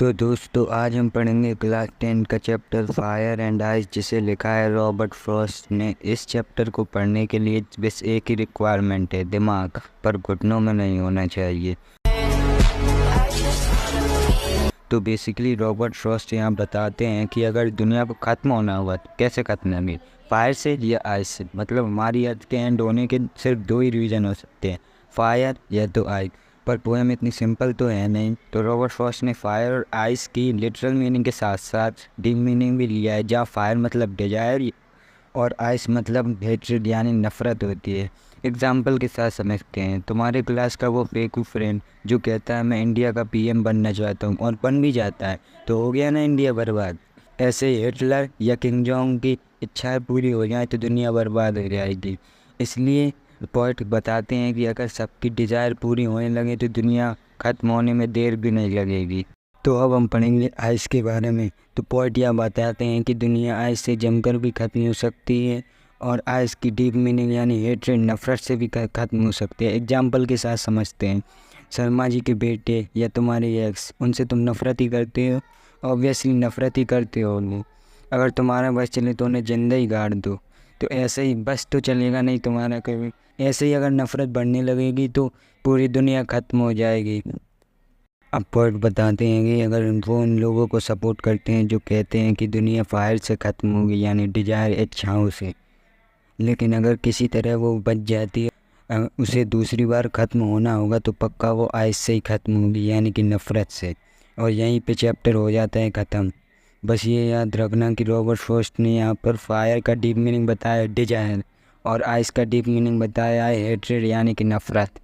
तो दोस्तों आज हम पढ़ेंगे क्लास 10 का चैप्टर फायर एंड आइस, जिसे लिखा है रॉबर्ट फ्रॉस्ट ने। इस चैप्टर को पढ़ने के लिए बस एक ही रिक्वायरमेंट है, दिमाग, पर घुटनों में नहीं होना चाहिए। तो बेसिकली रॉबर्ट फ्रॉस्ट यहाँ बताते हैं कि अगर दुनिया को ख़त्म होना हुआ तो कैसे ख़त्म होंगी, फायर से या आइस से। मतलब हमारी अर्थ के एंड होने के सिर्फ दो ही रीज़न हो सकते हैं, फायर या तो आइस। पर पोएम इतनी सिंपल तो है नहीं। तो रॉबर्ट फ्रॉस्ट ने फायर और आइस की लिटरल मीनिंग के साथ साथ डीप मीनिंग भी लिया है, जहाँ फायर मतलब डिजायर और आइस मतलब हेट्रेड यानी नफ़रत होती है। एग्जाम्पल के साथ समझते हैं। तुम्हारे क्लास का वो फेकू फ्रेंड जो कहता है मैं इंडिया का पीएम बनना चाहता हूँ और बन भी जाता है, तो हो गया ना इंडिया बर्बाद। ऐसे ही हिटलर या किंग जोंग की इच्छाएं पूरी हो जाए तो दुनिया बर्बाद हो जाएगी। इसलिए पोएट बताते हैं कि अगर सबकी डिज़ायर पूरी होने लगे तो दुनिया ख़त्म होने में देर भी नहीं लगेगी। तो अब हम पढ़ेंगे आइस के बारे में। तो पोएट यह बताते हैं कि दुनिया आइस से जमकर भी ख़त्म हो सकती है और आइस की डीप मीनिंग यानी हेट्रेड नफ़रत से भी ख़त्म हो सकती है। एग्जाम्पल के साथ समझते हैं। शर्मा जी के बेटे या तुम्हारे एक्स, उनसे तुम नफ़रत ही करते हो, ऑब्वियसली नफ़रत ही करते हो उन्हें। अगर तुम्हारा बस चले तो उन्हें जिंदा ही गाड़ दो। तो ऐसे ही बस तो चलेगा नहीं तुम्हारा कभी। ऐसे ही अगर नफ़रत बढ़ने लगेगी तो पूरी दुनिया ख़त्म हो जाएगी। अब पोएट बताते हैं कि अगर वो उन लोगों को सपोर्ट करते हैं जो कहते हैं कि दुनिया फायर से ख़त्म होगी यानी डिजायर इच्छाओं से, लेकिन अगर किसी तरह वो बच जाती है, उसे दूसरी बार ख़त्म होना होगा तो पक्का वो आइस से ही ख़त्म होगी यानी कि नफ़रत से। और यहीं पे चैप्टर हो जाता है ख़त्म। बस ये याद रखना कि रॉबर्ट फ्रॉस्ट ने यहाँ पर फायर का डीप मीनिंग बताया डिजायर और आइस का डीप मीनिंग बताया है हेट्रेड यानी कि नफ़रत।